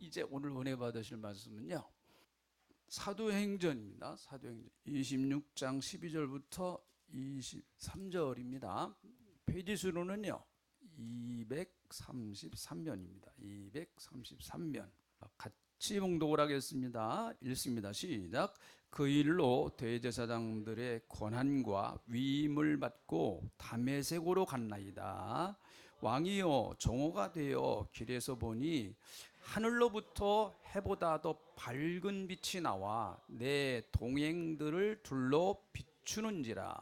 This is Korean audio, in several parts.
이제 오늘 은혜 받으실 말씀은요, 사도행전입니다. 사도행전 26장 12절부터 23절입니다. 페이지 수로는요 233면입니다. 233면. 같이 봉독을 하겠습니다. 읽습니다. 시작. 그 일로 대제사장들의 권한과 위임을 받고 다메섹으로 갔나이다. 왕이여, 정오가 되어 길에서 보니 하늘로부터 해보다 더 밝은 빛이 나와 내 동행들을 둘러 비추는지라.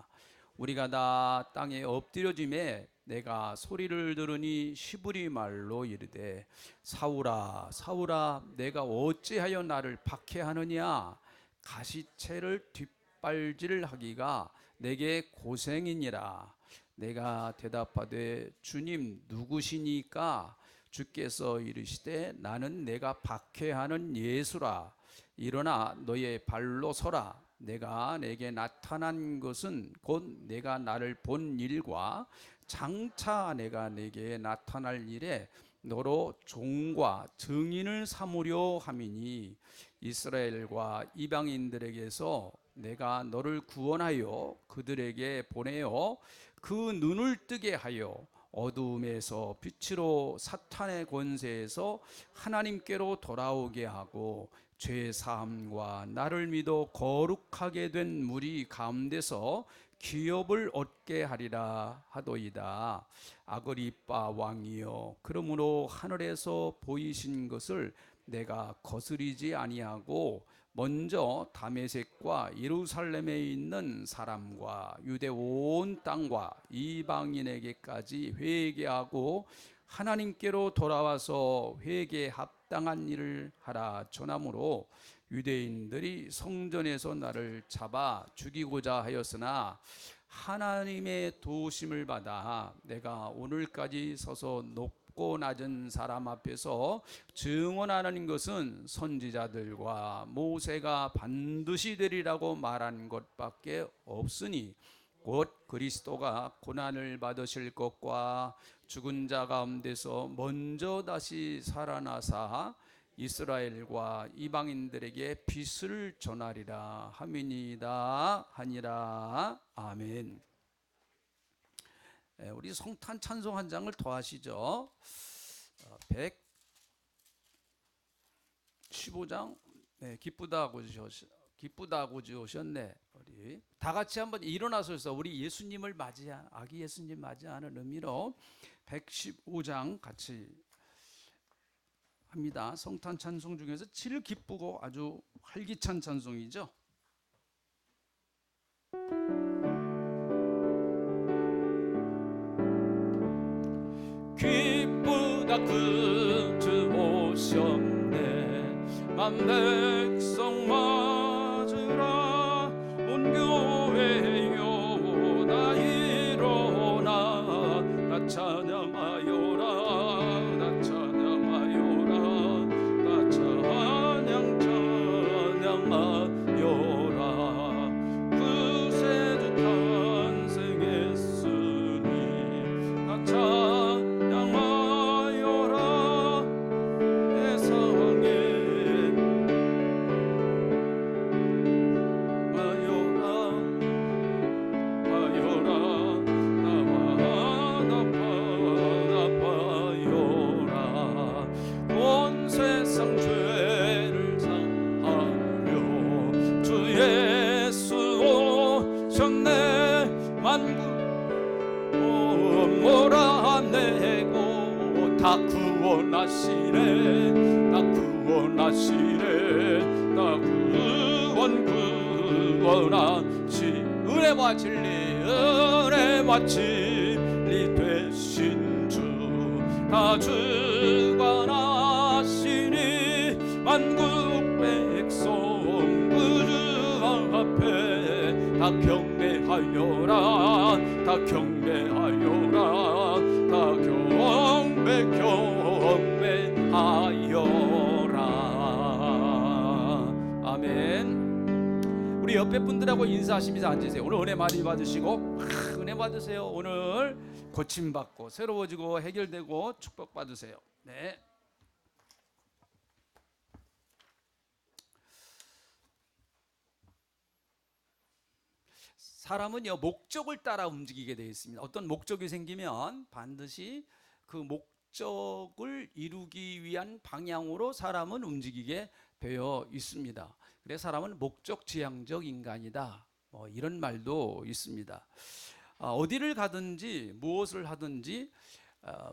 우리가 다 땅에 엎드려짐에 내가 소리를 들으니 히브리 말로 이르되, 사울아 사울아, 내가 어찌하여 나를 박해하느냐? 가시채를 뒷발질하기가 내게 고생이니라. 내가 대답하되, 주님 누구시니까? 주께서 이르시되, 나는 내가 박해하는 예수라. 일어나 너의 발로 서라. 내가 내게 나타난 것은 곧 내가 나를 본 일과 장차 내가 내게 나타날 일에 너로 종과 증인을 삼으려 함이니, 이스라엘과 이방인들에게서 내가 너를 구원하여 그들에게 보내어 그 눈을 뜨게 하여 어두움에서 빛으로 사탄의 권세에서 하나님께로 돌아오게 하고, 죄 사함과 나를 믿어 거룩하게 된 무리 가운데서 기업을 얻게 하리라 하도이다. 아그리빠 왕이여, 그러므로 하늘에서 보이신 것을 내가 거스리지 아니하고 먼저 다메섹과 예루살렘에 있는 사람과 유대 온 땅과 이방인에게까지 회개하고 하나님께로 돌아와서 회개에 합당한 일을 하라 전함으로, 유대인들이 성전에서 나를 잡아 죽이고자 하였으나 하나님의 도우심을 받아 내가 오늘까지 서서 높고 낮은 사람 앞에서 증언하는 것은 선지자들과 모세가 반드시 되리라고 말한 것밖에 없으니, 곧 그리스도가 고난을 받으실 것과 죽은 자 가운데서 먼저 다시 살아나사 이스라엘과 이방인들에게 빛을 전하리라 함이니이다 하니라. 아멘. 우리 성탄 찬송 한 장을 더 하시죠. 115장. 기쁘다고 지으셨네. 우리 다 같이 한번 일어나서서 우리 예수님을 맞이한, 아기 예수님 맞이하는 의미로 115장 같이 합니다. 성탄 찬송 중에서 제일 기쁘고 아주 활기찬 찬송이죠. 기쁘다 구주 오셨네. 만 백성 맞으라. 온 교회여 다 일어나. 다 찬양하여라. 다 찬양하여라. 다 찬양하여라. 구세주 탄생했으니 다 찬양하여라. 세상에 하여라. 하여라. 나와라. 온 세상 죄를 사하려 주 예수 오셨네. 만국 몰아내고 다 구원하시네. 다 구원하시네. 다 구원하시. 은혜와 진리 되신 주 다 주관하시니, 만국 백성 구주 앞에 다 경배하여라. 다 경배하여라. 다 경배하여라. 아멘. 우리 옆에 분들하고 인사하시면서 앉으세요. 오늘 은혜 많이 받으시고 은혜 받으세요. 오늘 고침받고 새로워지고 해결되고 축복받으세요. 네. 사람은요, 목적을 따라 움직이게 되어 있습니다. 어떤 목적이 생기면 반드시 그 목적을 이루기 위한 방향으로 사람은 움직이게 되어 있습니다. 그래서 사람은 목적지향적 인간이다. 이런 말도 있습니다. 어디를 가든지 무엇을 하든지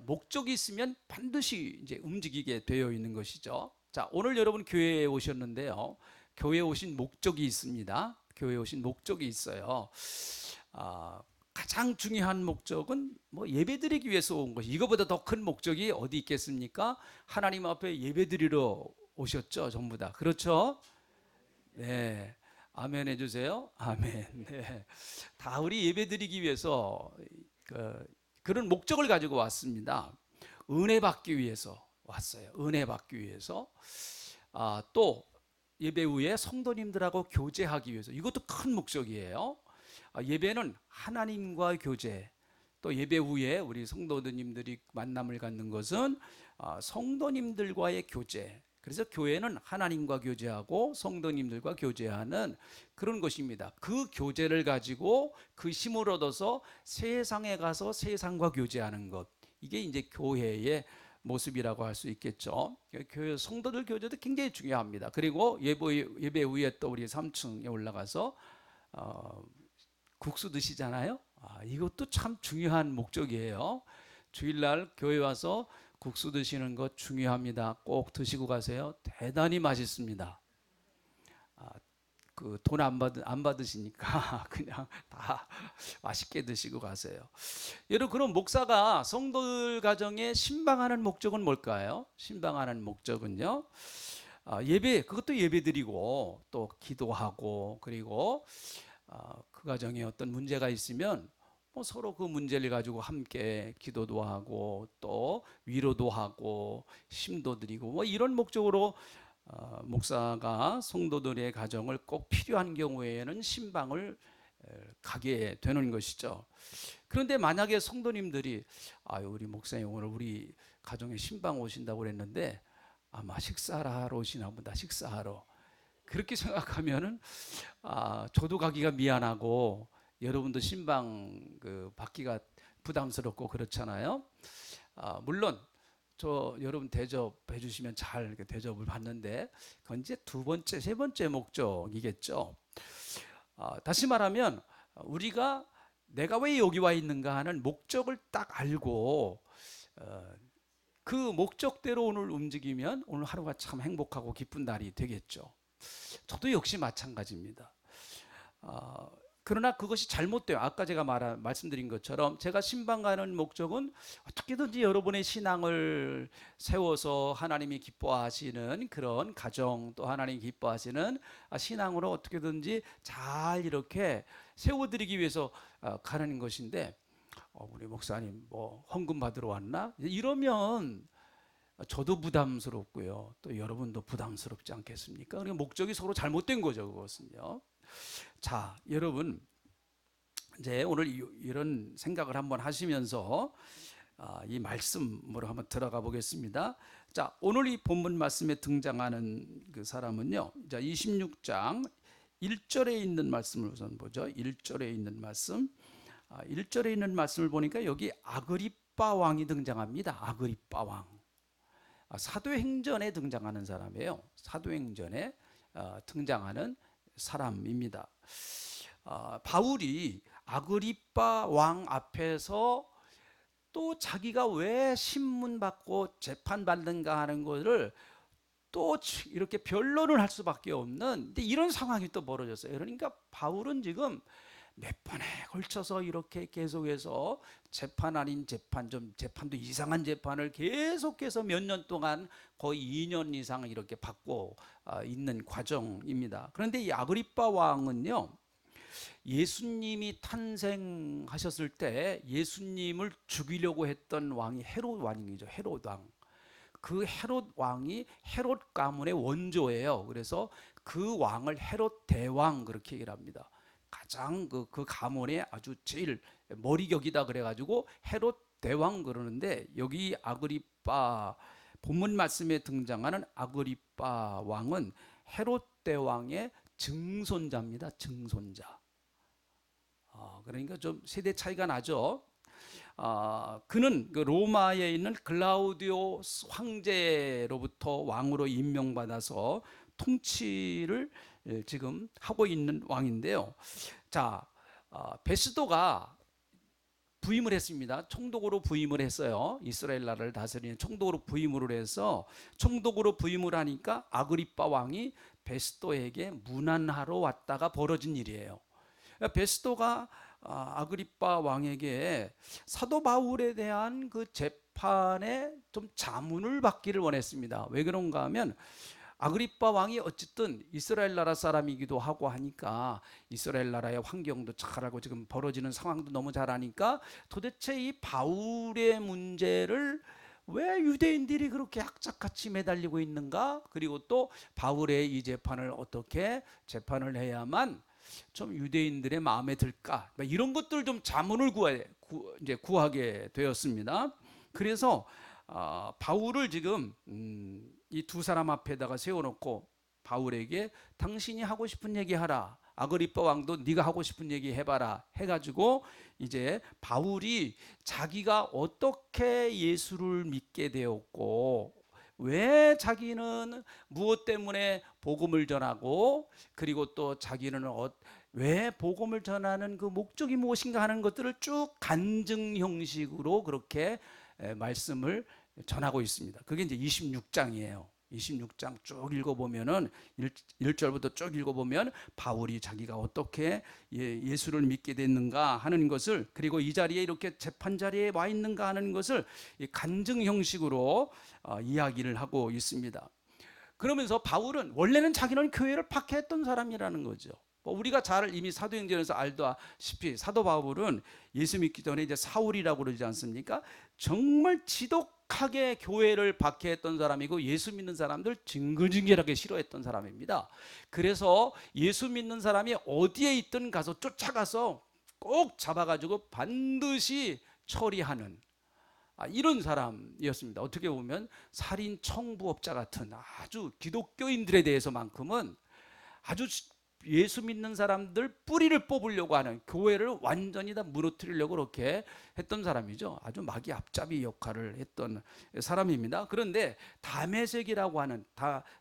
목적이 있으면 반드시 이제 움직이게 되어 있는 것이죠. 자, 오늘 여러분 교회에 오셨는데요. 교회에 오신 목적이 있습니다. 교회에 오신 목적이 있어요. 가장 중요한 목적은 뭐 예배드리기 위해서 온 것이, 이거보다 더 큰 목적이 어디 있겠습니까? 하나님 앞에 예배드리러 오셨죠, 전부 다. 그렇죠? 네. 아멘 해주세요. 아멘. 네. 다 우리 예배드리기 위해서 그런 목적을 가지고 왔습니다. 은혜 받기 위해서 왔어요. 은혜 받기 위해서. 또 예배 후에 성도님들하고 교제하기 위해서, 이것도 큰 목적이에요. 예배는 하나님과 교제, 또 예배 후에 우리 성도님들이 만남을 갖는 것은 성도님들과의 교제. 그래서 교회는 하나님과 교제하고 성도님들과 교제하는 그런 것입니다. 그 교제를 가지고 그 힘을 얻어서 세상에 가서 세상과 교제하는 것, 이게 이제 교회의 모습이라고 할 수 있겠죠. 교회 성도들 교제도 굉장히 중요합니다. 그리고 예배 후에 또 우리 3층에 올라가서 국수 드시잖아요. 이것도 참 중요한 목적이에요. 주일날 교회 와서 국수 드시는 것 중요합니다. 꼭 드시고 가세요. 대단히 맛있습니다. 그 돈 안 받으시니까 그냥 다 맛있게 드시고 가세요. 여러분, 그럼 목사가 성도들 가정에 신방하는 목적은 뭘까요? 신방하는 목적은요, 예배, 그것도 예배드리고 또 기도하고, 그리고 그 가정에 어떤 문제가 있으면 뭐 서로 그 문제를 가지고 함께 기도도 하고 또 위로도 하고 힘도 드리고, 뭐 이런 목적으로 목사가 성도들의 가정을 꼭 필요한 경우에는 신방을 가게 되는 것이죠. 그런데 만약에 성도님들이 우리 목사님 오늘 우리 가정에 신방 오신다고 그랬는데 아마 식사하러 오시나 보다, 식사하러, 그렇게 생각하면은 저도 가기가 미안하고 여러분도 신방 받기가 부담스럽고 그렇잖아요. 물론 저 여러분 대접해 주시면 잘 이렇게 대접을 받는데, 그건 이제 두 번째, 세 번째 목적이겠죠. 다시 말하면 우리가 내가 왜 여기 와 있는가 하는 목적을 딱 알고 그 목적대로 오늘 움직이면 오늘 하루가 참 행복하고 기쁜 날이 되겠죠. 저도 역시 마찬가지입니다. 그러나 그것이 잘못돼요. 아까 제가 말씀드린 것처럼 제가 신방 가는 목적은 어떻게든지 여러분의 신앙을 세워서 하나님이 기뻐하시는 그런 가정, 또 하나님이 기뻐하시는 신앙으로 어떻게든지 잘 이렇게 세워드리기 위해서 가는 것인데, 우리 목사님 뭐 헌금 받으러 왔나? 이러면 저도 부담스럽고요. 또 여러분도 부담스럽지 않겠습니까? 그러니까 목적이 서로 잘못된 거죠, 그것은요. 자, 여러분, 이제 오늘 이런 생각을 한번 하시면서 이 말씀으로 한번 들어가 보겠습니다. 자, 오늘 이 본문 말씀에 등장하는 그 사람은요, 자, 26장 1절에 있는 말씀을 우선 보죠. 1절에 있는 말씀. 1절에 있는 말씀을 보니까 여기 아그리빠 왕이 등장합니다. 아그리빠 왕. 사도행전에 등장하는 사람이에요. 사도행전에 등장하는 사람입니다. 바울이 아그리빠 왕 앞에서 또 자기가 왜 신문 받고 재판 받는가 하는 것을 또 이렇게 변론을 할 수밖에 없는 이런 상황이 또 벌어졌어요. 그러니까 바울은 지금 몇 번에 걸쳐서 이렇게 계속해서 재판 아닌 재판, 좀 재판도 이상한 재판을 계속해서 몇 년 동안 거의 2년 이상 이렇게 받고 있는 과정입니다. 그런데 이 아그리빠 왕은요, 예수님이 탄생하셨을 때 예수님을 죽이려고 했던 왕이 헤롯 왕이죠. 헤롯 왕. 그 헤롯 왕이 헤롯 가문의 원조예요. 그래서 그 왕을 헤롯 대왕 그렇게 얘기를 합니다. 가장 그 가문의 아주 제일 머리격이다 그래가지고 헤롯 대왕 그러는데, 여기 아그리빠 본문 말씀에 등장하는 아그리빠 왕은 헤롯 대왕의 증손자입니다. 증손자. 그러니까 좀 세대 차이가 나죠. 그는 그 로마에 있는 글라우디오 황제로부터 왕으로 임명받아서 통치를 지금 하고 있는 왕인데요. 자, 베스도가 부임을 했습니다. 총독으로 부임을 했어요. 이스라엘 나라를 다스리는 총독으로 부임을 해서 총독으로 부임을 하니까 아그리빠 왕이 베스도에게 문안하러 왔다가 벌어진 일이에요. 베스도가 아그리빠 왕에게 사도 바울에 대한 그 재판에 좀 자문을 받기를 원했습니다. 왜 그런가 하면 아그리빠 왕이 어쨌든 이스라엘 나라 사람이기도 하고 하니까 이스라엘 나라의 환경도 잘 알고 지금 벌어지는 상황도 너무 잘 아니까 도대체 이 바울의 문제를 왜 유대인들이 그렇게 악착같이 매달리고 있는가? 그리고 또 바울의 이 재판을 어떻게 재판을 해야만 좀 유대인들의 마음에 들까? 이런 것들 좀 자문을 구하게 되었습니다. 그래서 바울을 지금 이 두 사람 앞에다가 세워놓고 바울에게 당신이 하고 싶은 얘기 하라. 아그리빠 왕도 네가 하고 싶은 얘기 해봐라 해가지고 이제 바울이 자기가 어떻게 예수를 믿게 되었고 왜 자기는 무엇 때문에 복음을 전하고 그리고 또 자기는 왜 복음을 전하는 그 목적이 무엇인가 하는 것들을 쭉 간증 형식으로 그렇게 말씀을 전하고 있습니다. 그게 이제 26장이에요. 26장 쭉 읽어보면은 1절부터 쭉 읽어보면 바울이 자기가 어떻게 예수를 믿게 됐는가 하는 것을 그리고 이 자리에 이렇게 재판 자리에 와 있는가 하는 것을 간증 형식으로 이야기를 하고 있습니다. 그러면서 바울은 원래는 자기는 교회를 박해했던 사람이라는 거죠. 우리가 잘 이미 사도행전에서 알다시피 사도 바울은 예수 믿기 전에 이제 사울이라고 그러지 않습니까? 정말 지독하게 교회를 박해했던 사람이고 예수 믿는 사람들 징글징글하게 싫어했던 사람입니다. 그래서 예수 믿는 사람이 어디에 있든 가서 쫓아가서 꼭 잡아가지고 반드시 처리하는 이런 사람이었습니다. 어떻게 보면 살인 청부업자 같은 아주 기독교인들에 대해서만큼은 아주 예수 믿는 사람들 뿌리를 뽑으려고 하는 교회를 완전히 다 무너뜨리려고 그렇게 했던 사람이죠. 아주 마귀 앞잡이 역할을 했던 사람입니다. 그런데 다메섹이라고 하는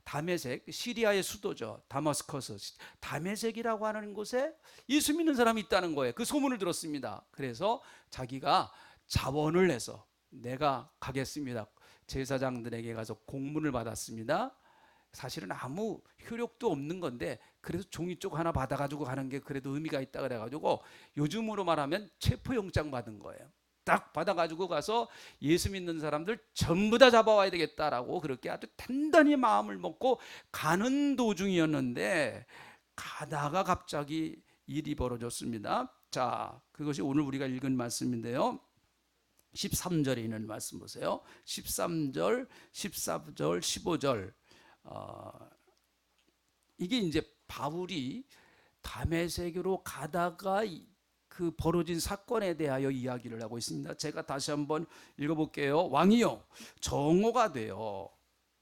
다메섹 시리아의 수도죠. 다마스커스 다메섹이라고 하는 곳에 예수 믿는 사람이 있다는 거예요. 그 소문을 들었습니다. 그래서 자기가 자원을 내서 내가 가겠습니다. 제사장들에게 가서 공문을 받았습니다. 사실은 아무 효력도 없는 건데 그래서 종이 쪽 하나 받아가지고 가는 게 그래도 의미가 있다 그래가지고 요즘으로 말하면 체포영장 받은 거예요. 딱 받아가지고 가서 예수 믿는 사람들 전부 다 잡아와야 되겠다라고 그렇게 아주 단단히 마음을 먹고 가는 도중이었는데 가다가 갑자기 일이 벌어졌습니다. 자, 그것이 오늘 우리가 읽은 말씀인데요. 13절에 있는 말씀 보세요. 13절, 14절, 15절. 이게 이제 바울이 다메섹으로 가다가 그 벌어진 사건에 대하여 이야기를 하고 있습니다. 제가 다시 한번 읽어볼게요. 왕이요, 정오가 돼요.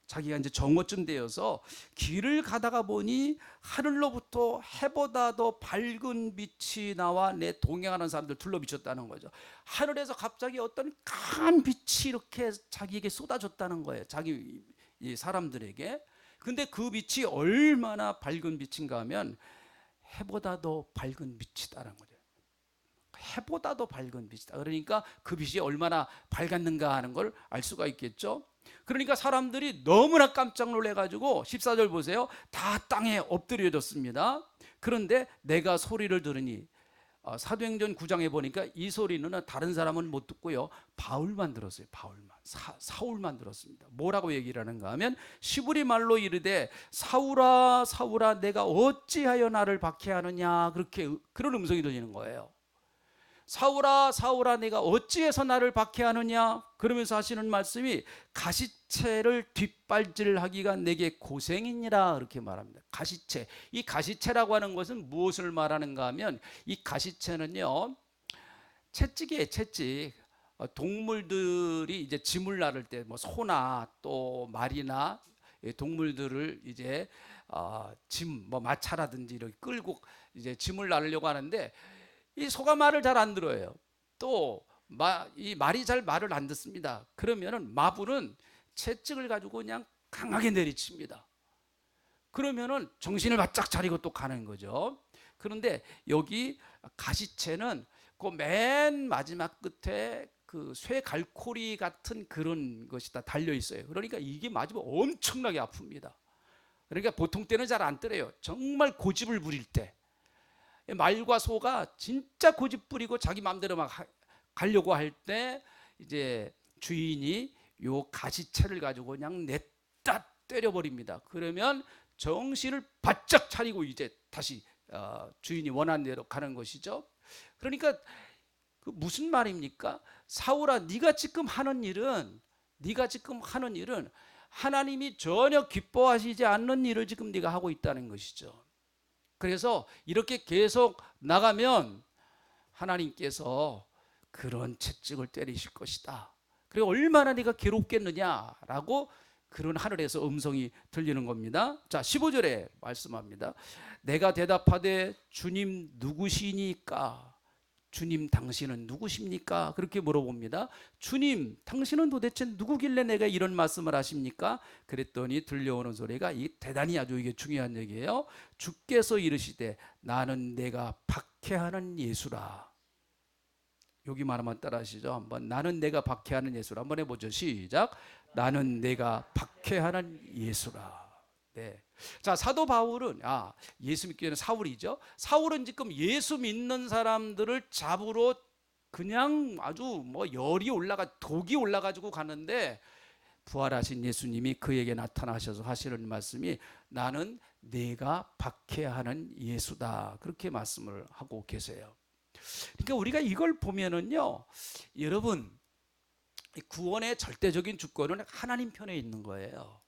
자기가 이제 정오쯤 되어서 길을 가다가 보니 하늘로부터 해보다 더 밝은 빛이 나와 내 동행하는 사람들 둘러비쳤다는 거죠. 하늘에서 갑자기 어떤 강한 빛이 이렇게 자기에게 쏟아졌다는 거예요. 자기 이 사람들에게. 근데 그 빛이 얼마나 밝은 빛인가 하면 해보다 더 밝은 빛이다라는 거죠. 해보다 더 밝은 빛이다. 그러니까 그 빛이 얼마나 밝았는가 하는 걸 알 수가 있겠죠. 그러니까 사람들이 너무나 깜짝 놀래가지고 14절 보세요. 다 땅에 엎드려졌습니다. 그런데 내가 소리를 들으니 사도행전 9장에 보니까 이 소리는 다른 사람은 못 듣고요. 바울만 들었어요. 바울만. 사울만 들었습니다. 뭐라고 얘기를 하는가 하면 시브리 말로 이르되 사울아 사울아 내가 어찌하여 나를 박해하느냐 그런 음성이 들리는 거예요. 사울아 사울아 내가 어찌해서 나를 박해하느냐 그러면서 하시는 말씀이 가시채를 뒷발질하기가 내게 고생이니라 그렇게 말합니다. 가시채. 이 가시채라고 하는 것은 무엇을 말하는가 하면 이 가시채는요 채찍이에요. 채찍. 동물들이 이제 짐을 나를 때 뭐 소나 또 말이나 동물들을 이제 짐 뭐 마차라든지 이렇게 끌고 이제 짐을 나르려고 하는데 이 소가 말을 잘 안 들어요. 또 이 말이 잘 말을 안 듣습니다. 그러면은 마불은 채찍을 가지고 그냥 강하게 내리칩니다. 그러면은 정신을 바짝 차리고 또 가는 거죠. 그런데 여기 가시채는 그 맨 마지막 끝에 그 쇠갈고리 같은 그런 것이 다 달려 있어요. 그러니까 이게 맞으면 엄청나게 아픕니다. 그러니까 보통 때는 잘 안 때려요. 정말 고집을 부릴 때. 말과 소가 진짜 고집 부리고 자기 마음대로 막 가려고 할 때 이제 주인이 요 가시채를 가지고 그냥 냈다 때려버립니다. 그러면 정신을 바짝 차리고 이제 다시 주인이 원하는 대로 가는 것이죠. 그러니까 그 무슨 말입니까? 사울아, 네가 지금 하는 일은 하나님이 전혀 기뻐하시지 않는 일을 지금 네가 하고 있다는 것이죠. 그래서 이렇게 계속 나가면 하나님께서 그런 채찍을 때리실 것이다. 그리고 얼마나 네가 괴롭겠느냐라고 그런 하늘에서 음성이 들리는 겁니다. 자, 15절에 말씀합니다. 내가 대답하되 주님 누구시니까? 주님 당신은 누구십니까? 그렇게 물어봅니다. 주님 당신은 도대체 누구길래 내가 이런 말씀을 하십니까? 그랬더니 들려오는 소리가 이 대단히 아주 이게 중요한 얘기예요. 주께서 이르시되 나는 내가 박해하는 예수라. 여기만 한번 따라하시죠. 한번 나는 내가 박해하는 예수라. 한번 해보죠. 시작. 나는 내가 박해하는 예수라. 네. 자, 사도 바울은 예수 믿기 전에 사울이죠. 사울은 지금 예수 믿는 사람들을 잡으러 그냥 아주 뭐 열이 올라가 독이 올라가지고 가는데 부활하신 예수님이 그에게 나타나셔서 하시는 말씀이 나는 내가 박해하는 예수다. 그렇게 말씀을 하고 계세요. 그러니까 우리가 이걸 보면은요, 여러분, 구원의 절대적인 주권은 하나님 편에 있는 거예요.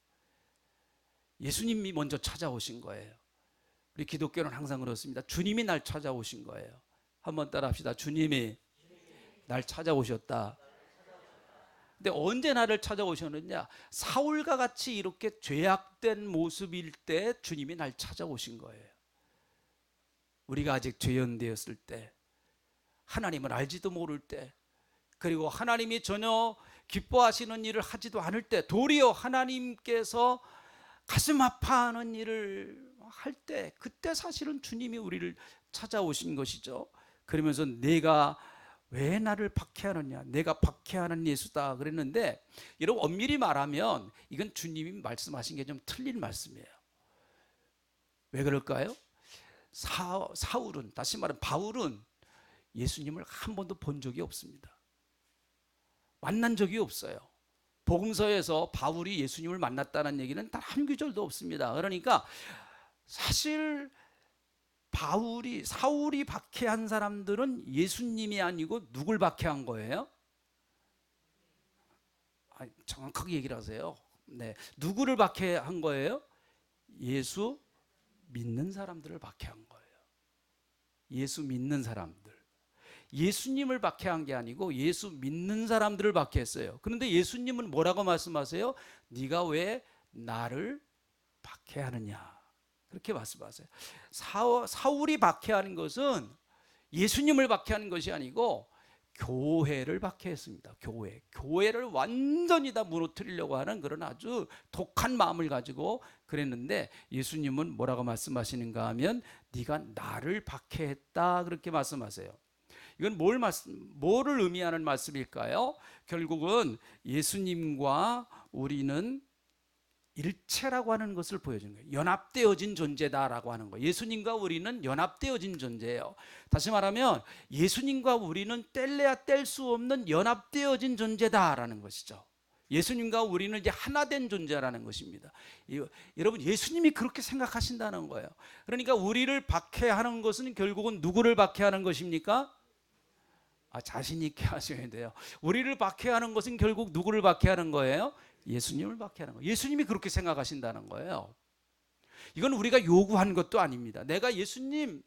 예수님이 먼저 찾아오신 거예요. 우리 기독교는 항상 그렇습니다. 주님이 날 찾아오신 거예요. 한번 따라 합시다. 주님이 날 찾아오셨다. 근데 언제 나를 찾아오셨느냐? 사울과 같이 이렇게 죄악된 모습일 때 주님이 날 찾아오신 거예요. 우리가 아직 죄연되었을 때, 하나님을 알지도 모를 때, 그리고 하나님이 전혀 기뻐하시는 일을 하지도 않을 때, 도리어 하나님께서 가슴 아파하는 일을 할 때, 그때 사실은 주님이 우리를 찾아오신 것이죠. 그러면서 내가 왜 나를 박해하느냐? 내가 박해하는 예수다 그랬는데, 여러분 엄밀히 말하면 이건 주님이 말씀하신 게 좀 틀린 말씀이에요. 왜 그럴까요? 사울은, 다시 말하면 바울은 예수님을 한 번도 본 적이 없습니다. 만난 적이 없어요. 복음서에서 바울이 예수님을 만났다는 얘기는 단 한 구절도 없습니다. 그러니까 사실 사울이 박해한 사람들은 예수님이 아니고 누굴 박해한 거예요? 정확하게 얘기를 하세요. 네, 누구를 박해한 거예요? 예수 믿는 사람들을 박해한 거예요. 예수 믿는 사람들. 예수님을 박해한 게 아니고 예수 믿는 사람들을 박해했어요. 그런데 예수님은 뭐라고 말씀하세요? 네가 왜 나를 박해하느냐? 그렇게 말씀하세요. 사울이 박해하는 것은 예수님을 박해하는 것이 아니고 교회를 박해했습니다. 교회를 완전히 다 무너뜨리려고 하는 그런 아주 독한 마음을 가지고 그랬는데, 예수님은 뭐라고 말씀하시는가 하면 네가 나를 박해했다 그렇게 말씀하세요. 이건 뭐를 의미하는 말씀일까요? 결국은 예수님과 우리는 일체라고 하는 것을 보여주는 거예요. 연합되어진 존재다라고 하는 거예요. 예수님과 우리는 연합되어진 존재예요. 다시 말하면 예수님과 우리는 뗄래야 뗄 수 없는 연합되어진 존재다라는 것이죠. 예수님과 우리는 이제 하나 된 존재라는 것입니다. 여러분, 예수님이 그렇게 생각하신다는 거예요. 그러니까 우리를 박해하는 것은 결국은 누구를 박해하는 것입니까? 자신 있게 하셔야 돼요. 우리를 박해하는 것은 결국 누구를 박해하는 거예요? 예수님을 박해하는 거예요. 예수님이 그렇게 생각하신다는 거예요. 이건 우리가 요구한 것도 아닙니다. 내가 예수님,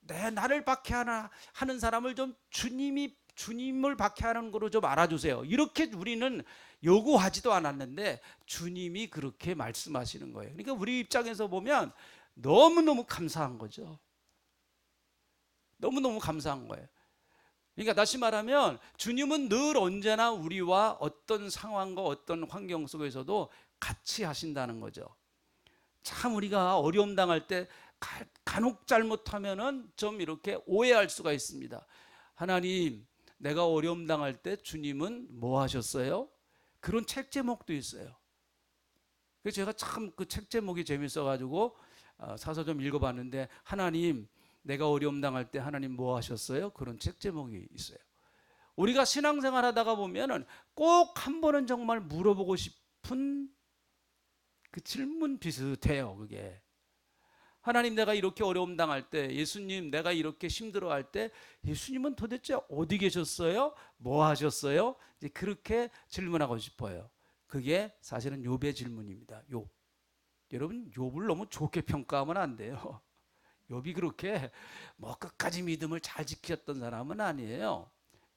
나를 박해하는 사람을 좀 주님을 박해하는 거로 좀 알아주세요. 이렇게 우리는 요구하지도 않았는데 주님이 그렇게 말씀하시는 거예요. 그러니까 우리 입장에서 보면 너무너무 감사한 거죠. 너무너무 감사한 거예요. 그러니까 다시 말하면 주님은 늘 언제나 우리와 어떤 상황과 어떤 환경 속에서도 같이 하신다는 거죠. 참 우리가 어려움 당할 때 간혹 잘못하면은 좀 이렇게 오해할 수가 있습니다. 하나님, 내가 어려움 당할 때 주님은 뭐 하셨어요? 그런 책 제목도 있어요. 그래서 제가 참 그 책 제목이 재밌어가지고 사서 좀 읽어봤는데, 하나님, 내가 어려움 당할 때 하나님 뭐 하셨어요? 그런 책 제목이 있어요. 우리가 신앙생활 하다가 보면은 꼭 한 번은 정말 물어보고 싶은 그 질문 비슷해요. 그게 하나님, 내가 이렇게 어려움 당할 때, 예수님, 내가 이렇게 힘들어할 때 예수님은 도대체 어디 계셨어요? 뭐 하셨어요? 이제 그렇게 질문하고 싶어요. 그게 사실은 욥의 질문입니다. 욥. 여러분, 욥을 너무 좋게 평가하면 안 돼요. 욥이 그렇게 뭐 끝까지 믿음을 잘 지켰던 사람은 아니에요.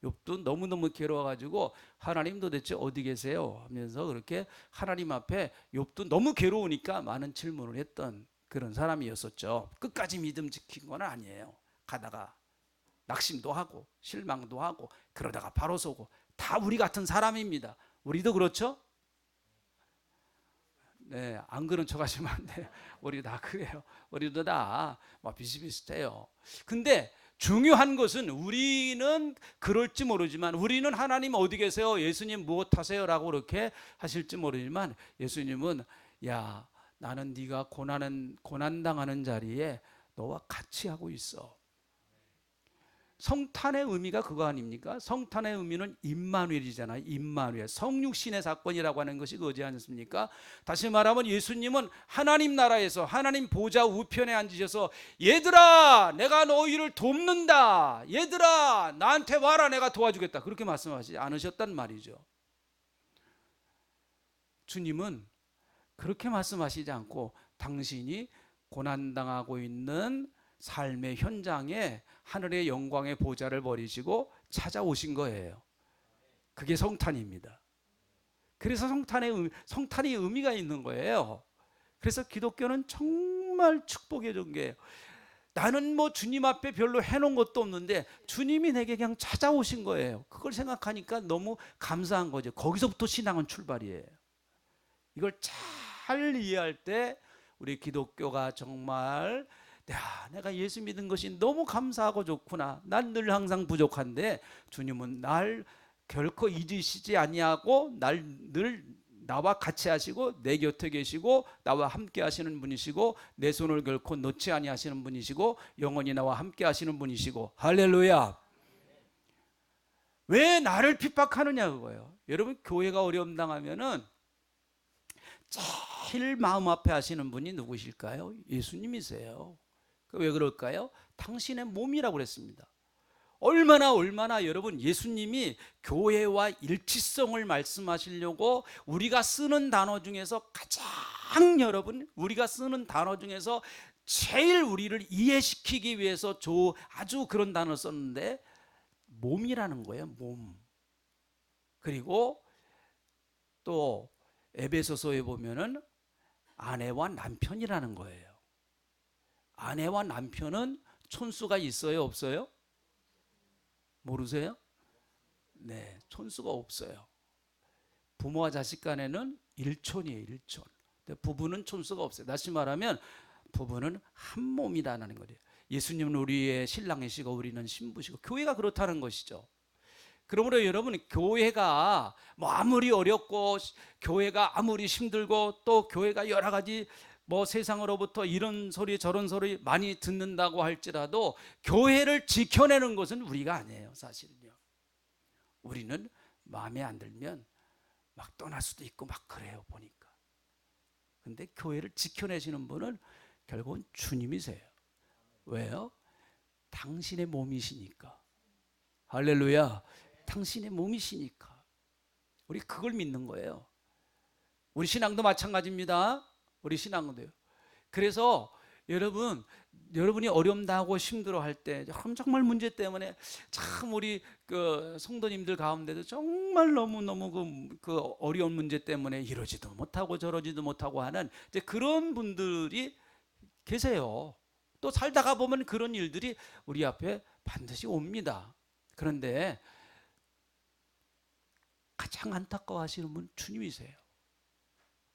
욥도 너무너무 괴로워가지고 하나님 도대체 어디 계세요? 하면서 그렇게 하나님 앞에, 욥도 너무 괴로우니까 많은 질문을 했던 그런 사람이었었죠. 끝까지 믿음 지킨 건 아니에요. 가다가 낙심도 하고 실망도 하고 그러다가 바로 서고, 다 우리 같은 사람입니다. 우리도 그렇죠? 네, 안 그런 척 하시면 안 돼요. 우리 다 그래요. 우리도 다 비슷비슷해요. 근데 중요한 것은, 우리는 그럴지 모르지만, 우리는 하나님 어디 계세요? 예수님 무엇 하세요? 라고 그렇게 하실지 모르지만, 예수님은 야, 나는 네가 고난 당하는 자리에 너와 같이 하고 있어. 성탄의 의미가 그거 아닙니까? 성탄의 의미는 임마누엘이잖아요. 임마누엘, 성육신의 사건이라고 하는 것이 그거지 않습니까? 다시 말하면 예수님은 하나님 나라에서 하나님 보좌 우편에 앉으셔서, 얘들아, 내가 너희를 돕는다, 얘들아, 나한테 와라, 내가 도와주겠다, 그렇게 말씀하시지 않으셨단 말이죠. 주님은 그렇게 말씀하시지 않고, 당신이 고난당하고 있는 삶의 현장에 하늘의 영광의 보좌를 버리시고 찾아오신 거예요. 그게 성탄입니다. 그래서 성탄이 의미가 있는 거예요. 그래서 기독교는 정말 축복의 종교예요. 나는 뭐 주님 앞에 별로 해놓은 것도 없는데 주님이 내게 그냥 찾아오신 거예요. 그걸 생각하니까 너무 감사한 거죠. 거기서부터 신앙은 출발이에요. 이걸 잘 이해할 때 우리 기독교가 정말, 야, 내가 예수 믿은 것이 너무 감사하고 좋구나. 난 늘 항상 부족한데 주님은 날 결코 잊으시지 아니하고 늘 나와 같이 하시고 내 곁에 계시고 나와 함께 하시는 분이시고 내 손을 결코 놓지 아니하시는 분이시고 영원히 나와 함께 하시는 분이시고, 할렐루야. 왜 나를 핍박하느냐 그거예요. 여러분, 교회가 어려움 당하면은 제일 마음 아파 하시는 분이 누구실까요? 예수님이세요. 왜 그럴까요? 당신의 몸이라고 그랬습니다. 얼마나 여러분, 예수님이 교회와 일치성을 말씀하시려고 우리가 쓰는 단어 중에서 가장, 여러분, 우리가 쓰는 단어 중에서 제일 우리를 이해시키기 위해서 아주 그런 단어를 썼는데, 몸이라는 거예요. 몸. 그리고 또 에베소서에 보면은 아내와 남편이라는 거예요. 아내와 남편은 촌수가 있어요, 없어요? 모르세요? 네, 촌수가 없어요. 부모와 자식 간에는 일촌이에요, 일촌. 부부는 촌수가 없어요. 다시 말하면 부부는 한 몸이라는 거예요. 예수님은 우리의 신랑이시고 우리는 신부시고, 교회가 그렇다는 것이죠. 그러므로 여러분, 교회가 뭐 아무리 어렵고 교회가 아무리 힘들고 또 교회가 여러 가지 뭐 세상으로부터 이런 소리 저런 소리 많이 듣는다고 할지라도 교회를 지켜내는 것은 우리가 아니에요. 사실은요, 우리는 마음에 안 들면 막 떠날 수도 있고 막 그래요, 보니까. 근데 교회를 지켜내시는 분은 결국은 주님이세요. 왜요? 당신의 몸이시니까. 할렐루야. 당신의 몸이시니까. 우리 그걸 믿는 거예요. 우리 신앙도 마찬가지입니다. 우리 신앙도요. 그래서 여러분이 어려움 당하고 힘들어할 때, 정말 문제 때문에 참 우리 그 성도님들 가운데도 정말 너무 그 어려운 문제 때문에 이러지도 못하고 저러지도 못하고 하는 이제 그런 분들이 계세요. 또 살다가 보면 그런 일들이 우리 앞에 반드시 옵니다. 그런데 가장 안타까워하시는 분 주님이세요.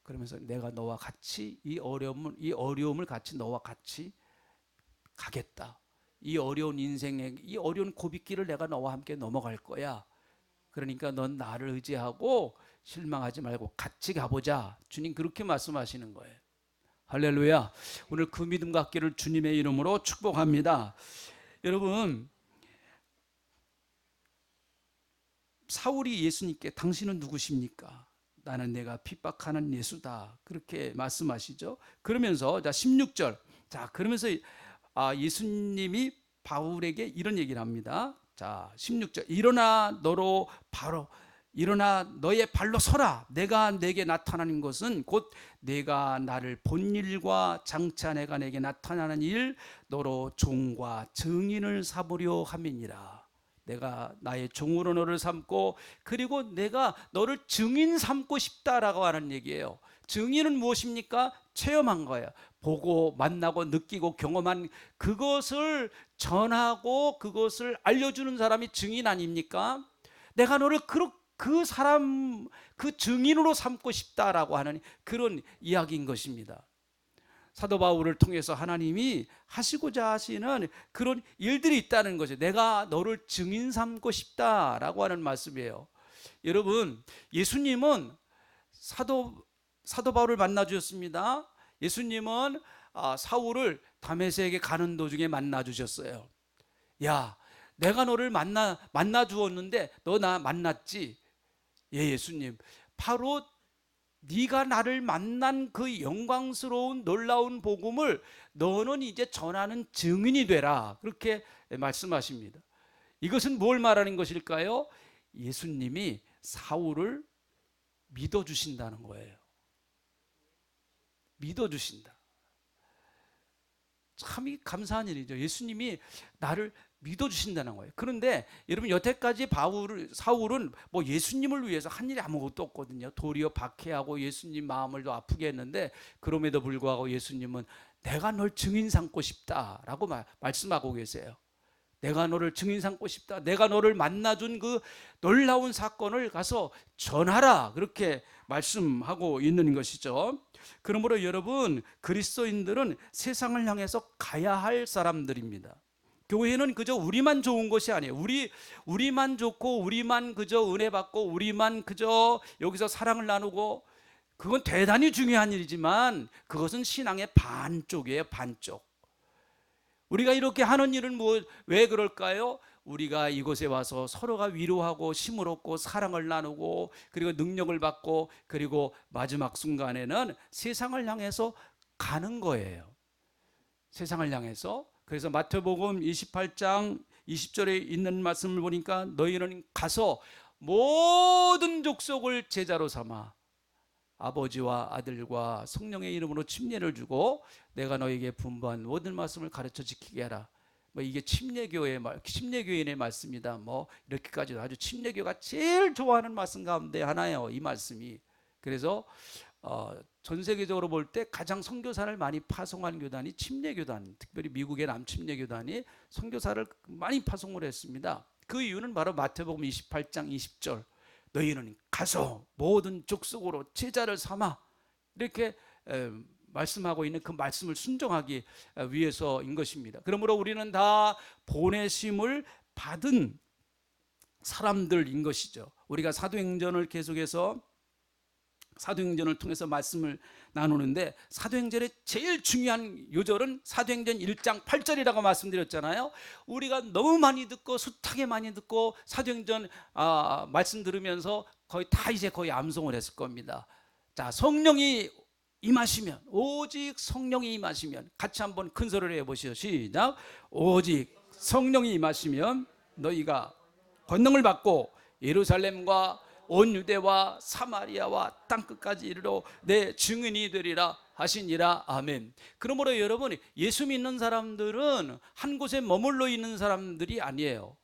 그러면서 내가 너와 같이 이 어려움을 같이 너와 같이 가겠다. 이 어려운 인생의 이 어려운 고비길을 내가 너와 함께 넘어갈 거야. 그러니까 넌 나를 의지하고 실망하지 말고 같이 가보자. 주님 그렇게 말씀하시는 거예요. 할렐루야. 오늘 그 믿음 갖기를 주님의 이름으로 축복합니다. 여러분, 사울이 예수님께 당신은 누구십니까? 나는 내가 핍박하는 예수다. 그렇게 말씀하시죠. 그러면서 자 16절. 자 그러면서 예수님이 바울에게 이런 얘기를 합니다. 자 16절. 일어나 너의 발로 서라. 내가 내게 나타나는 것은 곧 내가 나를 본 일과 장차 내가 내게 나타나는 일 너로 종과 증인을 삼으려 함이니라. 내가 나의 종으로 너를 삼고 그리고 내가 너를 증인 삼고 싶다라고 하는 얘기예요. 증인은 무엇입니까? 체험한 거예요. 보고 만나고 느끼고 경험한 그것을 전하고 그것을 알려주는 사람이 증인 아닙니까? 내가 너를 그 증인으로 삼고 싶다라고 하는 그런 이야기인 것입니다. 사도 바울을 통해서 하나님이 하시고자 하시는 그런 일들이 있다는 거죠. 내가 너를 증인 삼고 싶다라고 하는 말씀이에요. 여러분, 예수님은 사도 바울을 만나 주셨습니다. 예수님은 사울을 다메섹에 가는 도중에 만나 주셨어요. 야, 내가 너를 만나 주었는데 너 나 만났지? 예, 예수님. 바로 네가 나를 만난 그 영광스러운 놀라운 복음을 너는 이제 전하는 증인이 되라. 그렇게 말씀하십니다. 이것은 뭘 말하는 것일까요? 예수님이 사울을 믿어주신다는 거예요. 믿어주신다. 참 감사한 일이죠. 예수님이 나를 믿어주신다는 거예요. 그런데 여러분 여태까지 사울은 뭐 예수님을 위해서 한 일이 아무것도 없거든요. 도리어 박해하고 예수님 마음을 더 아프게 했는데 그럼에도 불구하고 예수님은 내가 널 증인 삼고 싶다라고 말씀하고 계세요. 내가 너를 증인 삼고 싶다. 내가 너를 만나준 그 놀라운 사건을 가서 전하라. 그렇게 말씀하고 있는 것이죠. 그러므로 여러분 그리스도인들은 세상을 향해서 가야 할 사람들입니다. 교회는 그저 우리만 좋은 것이 아니에요. 우리만 좋고 우리만 그저 은혜 받고 우리만 그저 여기서 사랑을 나누고 그건 대단히 중요한 일이지만 그것은 신앙의 반쪽이에요. 반쪽. 우리가 이렇게 하는 일은 왜 그럴까요? 우리가 이곳에 와서 서로가 위로하고 힘을 얻고 사랑을 나누고 그리고 능력을 받고 그리고 마지막 순간에는 세상을 향해서 가는 거예요. 세상을 향해서. 그래서 마태복음 28장 20절에 있는 말씀을 보니까 너희는 가서 모든 족속을 제자로 삼아 아버지와 아들과 성령의 이름으로 침례를 주고 내가 너에게 분부한 모든 말씀을 가르쳐 지키게 하라. 이게 침례교인의 말씀이다. 이렇게까지 아주 침례교가 제일 좋아하는 말씀 가운데 하나예요. 이 말씀이. 그래서 전 세계적으로 볼 때 가장 선교사를 많이 파송한 교단이 침례교단, 특별히 미국의 남침례교단이 선교사를 많이 파송을 했습니다. 그 이유는 바로 마태복음 28장 20절 너희는 가서 모든 족속으로 제자를 삼아 이렇게 말씀하고 있는 그 말씀을 순종하기 위해서인 것입니다. 그러므로 우리는 다 보내심을 받은 사람들인 것이죠. 우리가 사도행전을 계속해서 사도행전을 통해서 말씀을 나누는데 사도행전의 제일 중요한 요절은 사도행전 1장 8절이라고 말씀드렸잖아요. 우리가 너무 많이 듣고 숱하게 많이 듣고 사도행전 말씀 들으면서 거의 암송을 했을 겁니다. 자, 성령이 임하시면, 오직 성령이 임하시면, 같이 한번 큰 소리로 해보시죠. 시작. 오직 성령이 임하시면 너희가 권능을 받고 예루살렘과 온 유대와 사마리아와 땅끝까지 이르러 내 증인이 되리라 하시니라. 아멘. 그러므로 여러분 예수 믿는 사람들은 한 곳에 머물러 있는 사람들이 아니에요.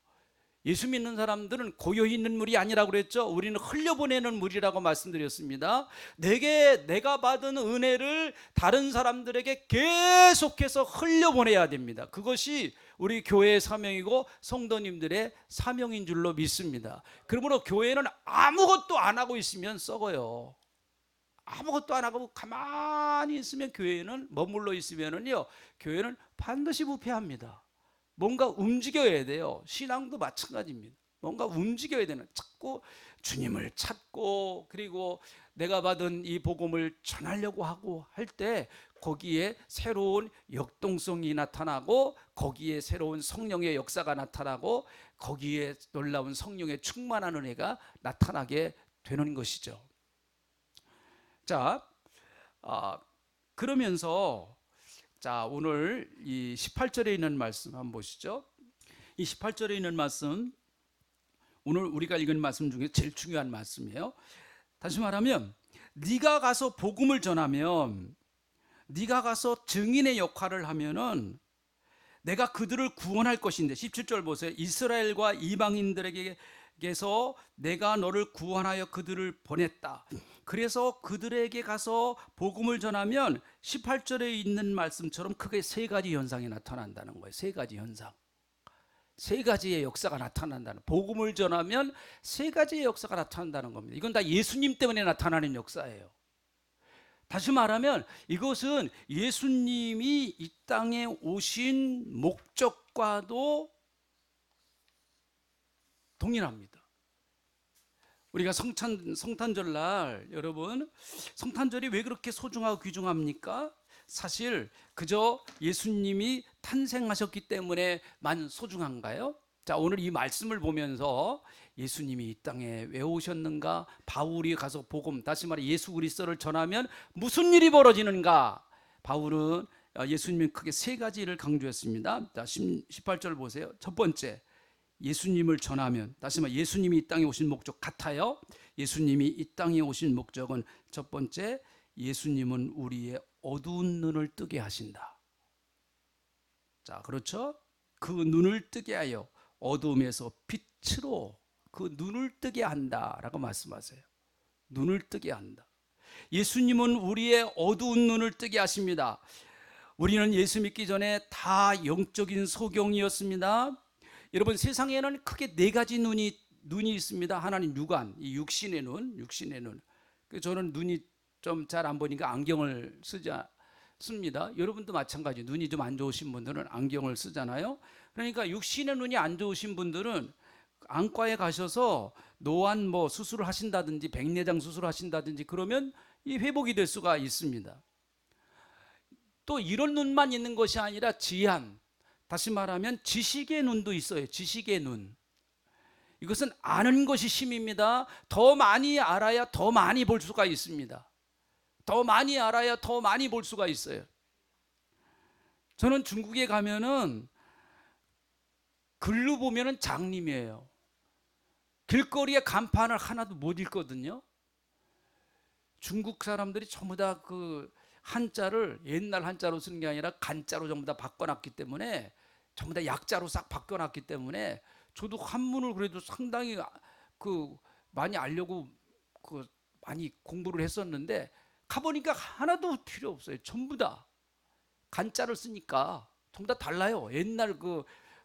예수 믿는 사람들은 고요히 있는 물이 아니라고 그랬죠. 우리는 흘려보내는 물이라고 말씀드렸습니다. 내가 받은 은혜를 다른 사람들에게 계속해서 흘려보내야 됩니다. 그것이 우리 교회의 사명이고 성도님들의 사명인 줄로 믿습니다. 그러므로 교회는 아무것도 안 하고 있으면 썩어요. 아무것도 안 하고 가만히 있으면, 교회는 머물러 있으면은요, 교회는 반드시 부패합니다. 뭔가 움직여야 돼요. 신앙도 마찬가지입니다. 뭔가 움직여야 되는, 자꾸 주님을 찾고, 그리고 내가 받은 이 복음을 전하려고 하고 할 때 거기에 새로운 역동성이 나타나고, 거기에 새로운 성령의 역사가 나타나고, 거기에 놀라운 성령의 충만한 은혜가 나타나게 되는 것이죠. 자, 그러면서 자, 오늘 이 18절에 있는 말씀 한번 보시죠. 이 18절에 있는 말씀, 오늘 우리가 읽은 말씀 중에 제일 중요한 말씀이에요. 다시 말하면, 네가 가서 복음을 전하면, 네가 가서 증인의 역할을 하면은 내가 그들을 구원할 것인데, 17절 보세요. 이스라엘과 이방인들에게서 내가 너를 구원하여 그들을 보냈다. 그래서 그들에게 가서 복음을 전하면 18절에 있는 말씀처럼 크게 세 가지 현상이 나타난다는 거예요. 세 가지 현상. 세 가지의 역사가 나타난다는, 복음을 전하면 세 가지의 역사가 나타난다는 겁니다. 이건 다 예수님 때문에 나타나는 역사예요. 다시 말하면 이것은 예수님이 이 땅에 오신 목적과도 동일합니다. 우리가 성탄절날, 여러분, 성탄절이 왜 그렇게 소중하고 귀중합니까? 사실 그저 예수님이 탄생하셨기 때문에만 소중한가요? 자, 오늘 이 말씀을 보면서 예수님이 이 땅에 왜 오셨는가? 바울이 가서 복음, 다시 말해 예수 그리스도를 전하면 무슨 일이 벌어지는가? 바울은 예수님이 크게 세 가지를 강조했습니다. 자, 18절 보세요. 첫 번째, 예수님을 전하면, 다시 말해 예수님이 이 땅에 오신 목적 같아요. 예수님이 이 땅에 오신 목적은 첫 번째, 예수님은 우리의 어두운 눈을 뜨게 하신다. 자, 그렇죠? 그 눈을 뜨게 하여 어둠에서 빛으로 그 눈을 뜨게 한다라고 말씀하세요. 눈을 뜨게 한다. 예수님은 우리의 어두운 눈을 뜨게 하십니다. 우리는 예수 믿기 전에 다 영적인 소경이었습니다. 여러분, 세상에는 크게 네 가지 눈이 있습니다. 하나는 육안, 이 육신의 눈. 저는 눈이 좀 잘 안 보니까 안경을 씁니다. 여러분도 마찬가지. 눈이 좀 안 좋으신 분들은 안경을 쓰잖아요. 그러니까 육신의 눈이 안 좋으신 분들은 안과에 가셔서 노안 수술을 하신다든지 백내장 수술을 하신다든지 그러면 이 회복이 될 수가 있습니다. 또 이런 눈만 있는 것이 아니라 지한, 다시 말하면 지식의 눈도 있어요. 지식의 눈. 이것은 아는 것이 힘입니다. 더 많이 알아야 더 많이 볼 수가 있습니다. 더 많이 알아야 더 많이 볼 수가 있어요. 저는 중국에 가면은 글로 보면은 장님이에요. 길거리에 간판을 하나도 못 읽거든요. 중국 사람들이 전부 다 그 한자를 옛날 한자로 쓰는 게 아니라 간자로 전부 다 바꿔놨기 때문에, 전부 다 약자로 싹 바꿔놨기 때문에, 저도 한문을 그래도 상당히 많이 알려고 많이 공부를 했었는데 가보니까 하나도 필요 없어요. 전부 다 간자를 쓰니까 전부 다 달라요. 옛날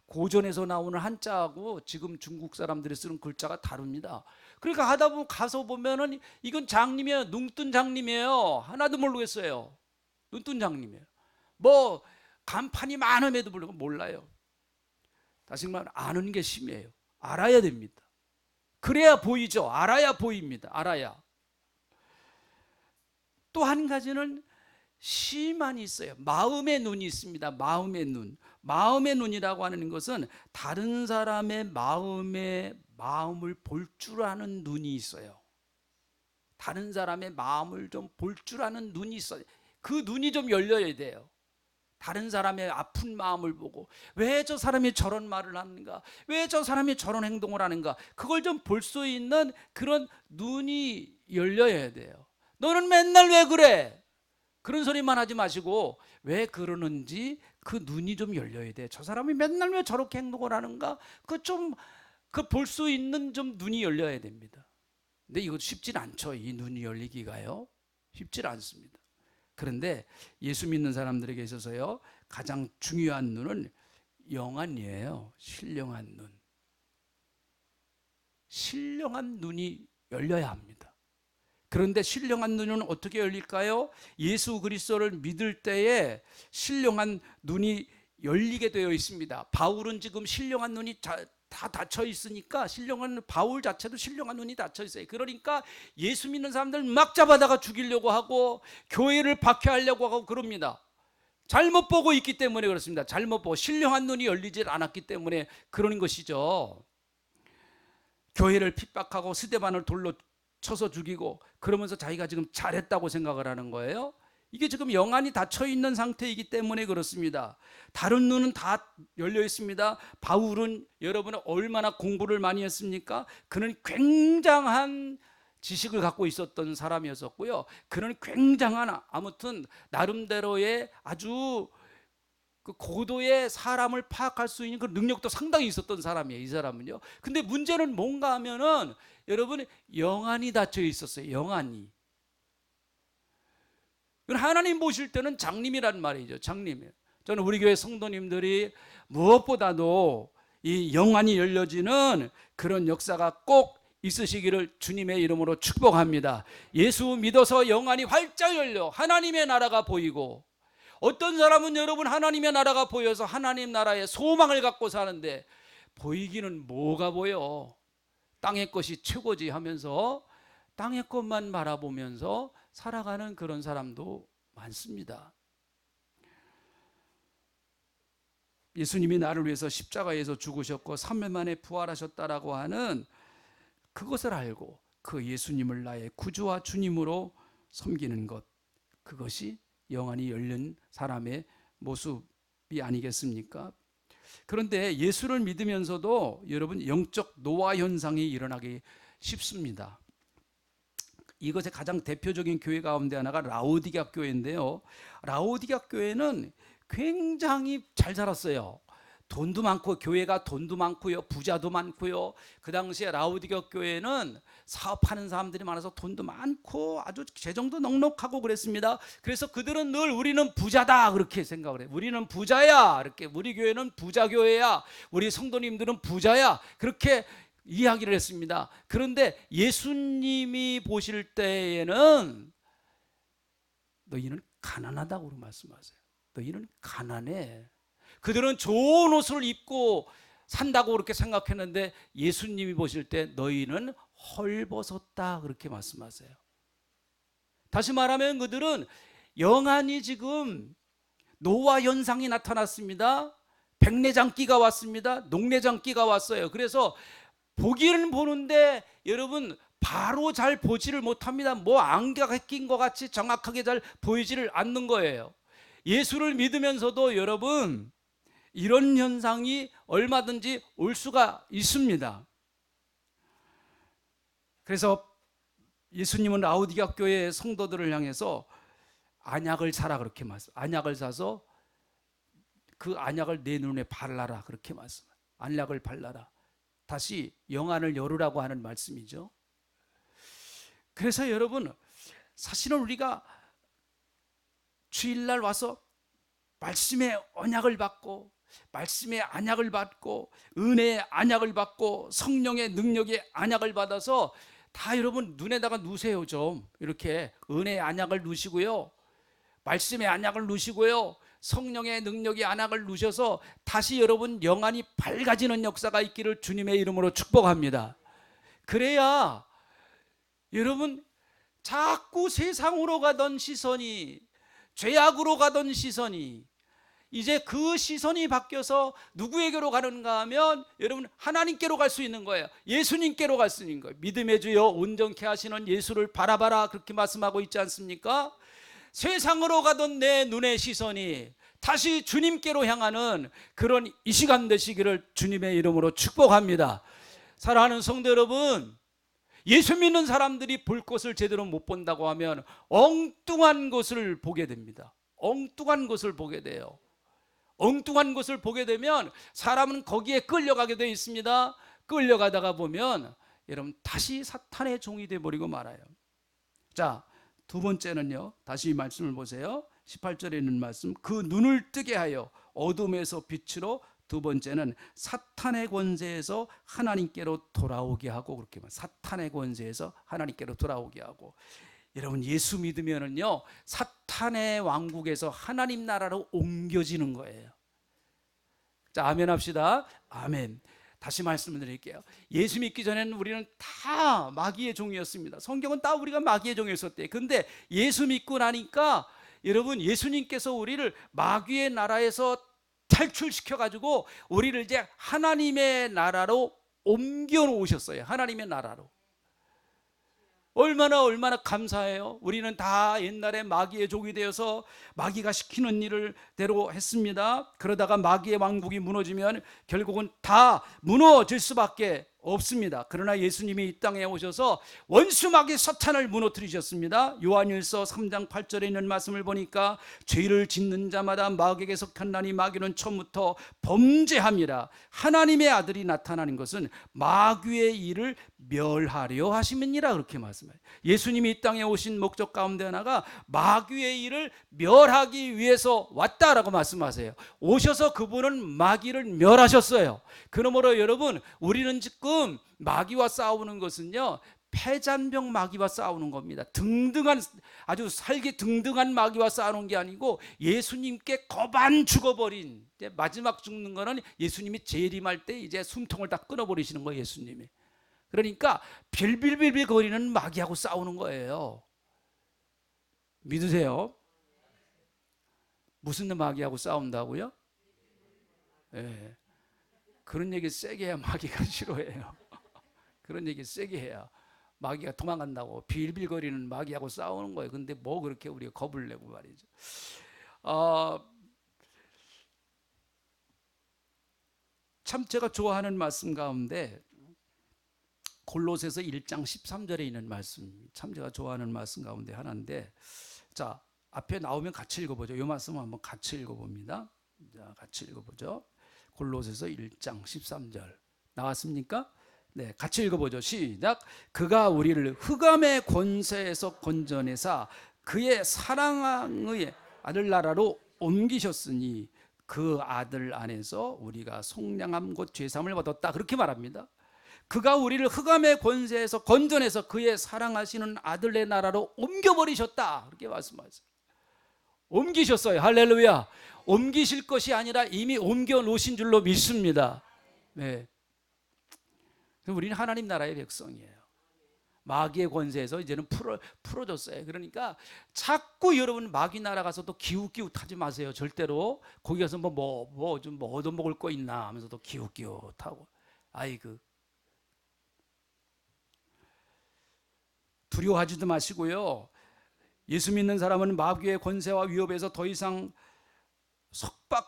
고전에서 나오는 한자하고 지금 중국 사람들이 쓰는 글자가 다릅니다. 그러니까 하다 보면 가서 보면은 이건 장님이에요. 눈뜬 장님이에요. 하나도 모르겠어요. 눈뜬 장님이에요. 간판이 많음에도 불구하고 몰라요. 다시 말하면 아는 게 심이에요. 알아야 됩니다. 그래야 보이죠. 알아야 보입니다. 알아야. 또 한 가지는 시만이 있어요. 마음의 눈이 있습니다. 마음의 눈. 마음의 눈이라고 하는 것은 다른 사람의 마음을 볼 줄 아는 눈이 있어요. 다른 사람의 마음을 좀 볼 줄 아는 눈이 있어요. 그 눈이 좀 열려야 돼요. 다른 사람의 아픈 마음을 보고, 왜 저 사람이 저런 말을 하는가, 왜 저 사람이 저런 행동을 하는가, 그걸 좀 볼 수 있는 그런 눈이 열려야 돼요. 너는 맨날 왜 그래? 그런 소리만 하지 마시고 왜 그러는지 그 눈이 좀 열려야 돼. 저 사람이 맨날 왜 저렇게 행동을 하는가, 그 좀 그 볼 수 있는 좀 눈이 열려야 됩니다. 근데 이거 쉽진 않죠. 이 눈이 열리기가요. 쉽질 않습니다. 그런데 예수 믿는 사람들에게 있어서요, 가장 중요한 눈은 영안이에요. 신령한 눈. 신령한 눈이 열려야 합니다. 그런데 신령한 눈은 어떻게 열릴까요? 예수 그리스도를 믿을 때에 신령한 눈이 열리게 되어 있습니다. 바울은 지금 신령한 눈이 다 닫혀 있으니까, 신령한 바울 자체도 신령한 눈이 닫혀 있어요. 그러니까 예수 믿는 사람들 막 잡아다가 죽이려고 하고 교회를 박해하려고 하고 그럽니다. 잘못 보고 있기 때문에 그렇습니다. 잘못 보고 신령한 눈이 열리지 않았기 때문에 그러는 것이죠. 교회를 핍박하고 스데반을 돌로 쳐서 죽이고 그러면서 자기가 지금 잘했다고 생각을 하는 거예요. 이게 지금 영안이 닫혀 있는 상태이기 때문에 그렇습니다. 다른 눈은 다 열려 있습니다. 바울은 여러분은 얼마나 공부를 많이 했습니까? 그는 굉장한 지식을 갖고 있었던 사람이었고요. 그는 굉장한, 아무튼 나름대로의 아주 그 고도의 사람을 파악할 수 있는 그 능력도 상당히 있었던 사람이에요, 이 사람은요. 근데 문제는 뭔가 하면은 여러분, 영안이 닫혀 있었어요. 영안이. 하나님 보실 때는 장님이란 말이죠. 장님. 저는 우리 교회 성도님들이 무엇보다도 이 영안이 열려지는 그런 역사가 꼭 있으시기를 주님의 이름으로 축복합니다. 예수 믿어서 영안이 활짝 열려 하나님의 나라가 보이고, 어떤 사람은 여러분 하나님의 나라가 보여서 하나님 나라의 소망을 갖고 사는데 보이기는 뭐가 보여? 땅의 것이 최고지 하면서 땅의 것만 바라보면서 살아가는 그런 사람도 많습니다. 예수님이 나를 위해서 십자가에서 죽으셨고 3일 만에 부활하셨다라고 하는 그것을 알고 그 예수님을 나의 구주와 주님으로 섬기는 것, 그것이 영안이 열린 사람의 모습이 아니겠습니까? 그런데 예수를 믿으면서도 여러분 영적 노화 현상이 일어나기 쉽습니다. 이것의 가장 대표적인 교회 가운데 하나가 라오디게아 교회인데요. 라오디게아 교회는 굉장히 잘 살았어요. 돈도 많고, 교회가 돈도 많고요, 부자도 많고요. 그 당시에 라오디게아 교회는 사업하는 사람들이 많아서 돈도 많고 아주 재정도 넉넉하고 그랬습니다. 그래서 그들은 늘 우리는 부자다 그렇게 생각을 해요. 우리는 부자야, 이렇게, 우리 교회는 부자 교회야, 우리 성도님들은 부자야, 그렇게 이야기를 했습니다. 그런데 예수님이 보실 때에는 너희는 가난하다고 말씀하세요. 너희는 가난해. 그들은 좋은 옷을 입고 산다고 그렇게 생각했는데 예수님이 보실 때 너희는 헐벗었다 그렇게 말씀하세요. 다시 말하면 그들은 영안이 지금 노화 현상이 나타났습니다. 백내장기가 왔습니다. 녹내장기가 왔어요. 그래서 보기는 보는데 여러분 바로 잘 보지를 못합니다. 뭐 안개가 낀 것 같이 정확하게 잘 보이지를 않는 거예요. 예수를 믿으면서도 여러분 이런 현상이 얼마든지 올 수가 있습니다. 그래서 예수님은 라오디게아 교회 성도들을 향해서 안약을 사라 그렇게 말씀. 안약을 사서 그 안약을 내 눈에 발라라 그렇게 말씀. 안약을 발라라. 다시 영안을 열으라고 하는 말씀이죠. 그래서 여러분 사실은 우리가 주일날 와서 말씀의 언약을 받고, 말씀의 안약을 받고, 은혜의 안약을 받고, 성령의 능력의 안약을 받아서 다 여러분 눈에다가 누세요. 좀 이렇게 은혜의 안약을 누시고요, 말씀의 안약을 누시고요, 성령의 능력의 안약을 누셔서 다시 여러분 영안이 밝아지는 역사가 있기를 주님의 이름으로 축복합니다. 그래야 여러분 자꾸 세상으로 가던 시선이, 죄악으로 가던 시선이 이제 그 시선이 바뀌어서 누구에게로 가는가 하면 여러분 하나님께로 갈 수 있는 거예요. 예수님께로 갈 수 있는 거예요. 믿음의 주여 온전케 하시는 예수를 바라봐라 그렇게 말씀하고 있지 않습니까? 세상으로 가던 내 눈의 시선이 다시 주님께로 향하는 그런 이 시간 되시기를 주님의 이름으로 축복합니다. 사랑하는 성도 여러분, 예수 믿는 사람들이 볼 것을 제대로 못 본다고 하면 엉뚱한 것을 보게 됩니다. 엉뚱한 것을 보게 돼요. 엉뚱한 것을 보게 되면 사람은 거기에 끌려가게 되어 있습니다. 끌려가다가 보면 여러분 다시 사탄의 종이 되어버리고 말아요. 자, 두 번째는요, 다시 이 말씀을 보세요. 18절에 있는 말씀, 그 눈을 뜨게 하여 어둠에서 빛으로, 두 번째는 사탄의 권세에서 하나님께로 돌아오게 하고, 그렇게 말해요. 사탄의 권세에서 하나님께로 돌아오게 하고. 여러분, 예수 믿으면은요, 사탄의 왕국에서 하나님 나라로 옮겨지는 거예요. 자, 아멘 합시다. 아멘. 다시 말씀을 드릴게요. 예수 믿기 전에는 우리는 다 마귀의 종이었습니다. 성경은 다 우리가 마귀의 종이었었대요. 근데 예수 믿고 나니까 여러분, 예수님께서 우리를 마귀의 나라에서 탈출시켜 가지고 우리를 이제 하나님의 나라로 옮겨 놓으셨어요. 하나님의 나라로. 얼마나 감사해요. 우리는 다 옛날에 마귀의 종이 되어서 마귀가 시키는 일을 대로 했습니다. 그러다가 마귀의 왕국이 무너지면 결국은 다 무너질 수밖에 없습니다. 그러나 예수님이 이 땅에 오셔서 원수 마귀 사탄을 무너뜨리셨습니다. 요한일서 3장 8절에 있는 말씀을 보니까 죄를 짓는 자마다 마귀에게 속한나니 마귀는 처음부터 범죄함이라. 하나님의 아들이 나타나는 것은 마귀의 일을 멸하려 하심이니라, 그렇게 말씀해요. 예수님이 이 땅에 오신 목적 가운데 하나가 마귀의 일을 멸하기 위해서 왔다라고 말씀하세요. 오셔서 그분은 마귀를 멸하셨어요. 그러므로 여러분, 우리는 지금 마귀와 싸우는 것은요, 폐잔병 마귀와 싸우는 겁니다. 등등한, 아주 살기 등등한 마귀와 싸우는 게 아니고 예수님께 거반 죽어버린, 이제 마지막 죽는 거는 예수님이 재림할 때 이제 숨통을 다 끊어버리시는 거예요, 예수님이. 그러니까 빌빌빌빌 거리는 마귀하고 싸우는 거예요. 믿으세요? 무슨 마귀하고 싸운다고요? 네. 그런 얘기 세게 해야 마귀가 싫어해요. 그런 얘기 세게 해야 마귀가 도망간다고. 빌빌거리는 마귀하고 싸우는 거예요. 근데 뭐 그렇게 우리가 겁을 내고 말이죠. 참 제가 좋아하는 말씀 가운데 골로새서 1장 13절에 있는 말씀, 참 제가 좋아하는 말씀 가운데 하나인데, 자, 앞에 나오면 같이 읽어보죠. 이 말씀을 한번 같이 읽어봅니다. 자, 같이 읽어보죠. 골로새서 1장 13절 나왔습니까? 네, 같이 읽어보죠. 시작. 그가 우리를 흑암의 권세에서 건져내사 그의 사랑의 아들 나라로 옮기셨으니 그 아들 안에서 우리가 속량함 곧 죄사함을 받았다, 그렇게 말합니다. 그가 우리를 흑암의 권세에서 건져내서 그의 사랑하시는 아들의 나라로 옮겨버리셨다, 그렇게 말씀하세요. 옮기셨어요. 할렐루야. 옮기실 것이 아니라 이미 옮겨 놓으신 줄로 믿습니다. 네. 우리는 하나님 나라의 백성이에요. 마귀의 권세에서 이제는 풀어졌어요. 그러니까 자꾸 여러분 마귀 나라 가서도 기웃기웃하지 마세요. 절대로. 거기 가서 좀 얻어먹을 거 있나 하면서도 기웃기웃하고. 아이고. 두려워하지도 마시고요. 예수 믿는 사람은 마귀의 권세와 위협에서 더 이상 속박